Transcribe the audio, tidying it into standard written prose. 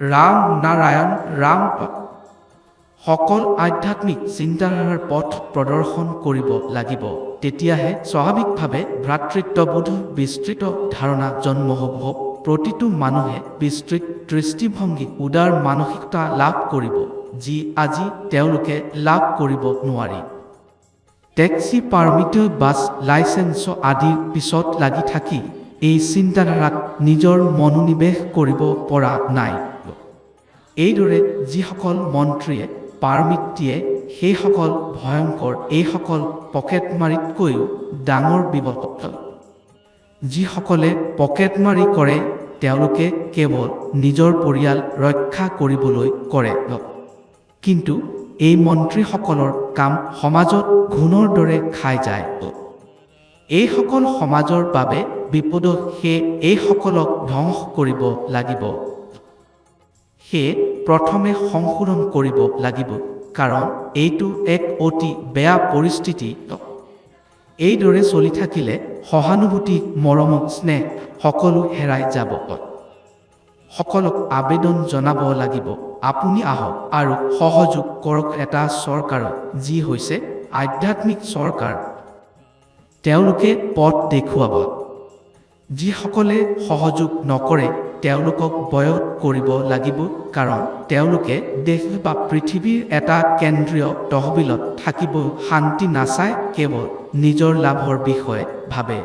ৰাম নাৰায়ণ ৰাম সকল আধ্যাত্মিক চিন্তাধাৰাৰ পথ প্ৰদৰ্শন কৰিব লাগিব। তেতিয়াহে স্বাভাৱিকভাৱে ভ্ৰাতৃত্ববোধ বিস্তৃত ধাৰণা জন্ম হ'ব। প্ৰতিটো মানুহে বিস্তৃত দৃষ্টিভংগী উদাৰ মানসিকতা লাভ কৰিব, যি আজি তেওঁলোকে লাভ কৰিব নোৱাৰি। টেক্সি পাৰ্মিট বাছ লাইচেন্স আদিৰ পিছত লাগি থাকি এই চিন্তাধাৰাত নিজৰ মনোনিৱেশ কৰিব পৰা নাই। এইদৰে যিসকল মন্ত্ৰীয়ে পাৰ্মিট দিয়ে সেইসকল ভয়ংকৰ, এইসকল পকেটমাৰীতকৈও ডাঙৰ বিপদ। যিসকলে পকেটমাৰী কৰে তেওঁলোকে কেৱল নিজৰ পৰিয়াল ৰক্ষা কৰিবলৈ কৰে, কিন্তু এই মন্ত্ৰীসকলৰ কাম সমাজত ঘূণৰ দৰে খাই যায়। এইসকল সমাজৰ বাবে বিপদ, সেয়ে এইসকলক ধ্বংস কৰিব লাগিব। সেয়ে প্ৰথমে সংশোধন কৰিব লাগিব, কাৰণ এইটো এক অতি বেয়া পৰিস্থিতি। এইদৰে চলি থাকিলে সহানুভূতি, মৰম, স্নেহ সকলো হেৰাই যাব। সকলক আবেদন জনাব লাগিব, আপুনি আহক আৰু সহযোগ কৰক এটা চৰকাৰক, যি হৈছে আধ্যাত্মিক চৰকাৰ। তেওঁলোকে পথ দেখুৱাব। যিসকলে সহযোগ নকৰে তেওঁলোকক বয়কট কৰিব লাগিব, কাৰণ তেওঁলোকে দেশ বা পৃথিৱীৰ এটা কেন্দ্ৰীয় তহবিলত থাকিব শান্তি নাচায়, কেৱল নিজৰ লাভৰ বিষয়ে ভাবে।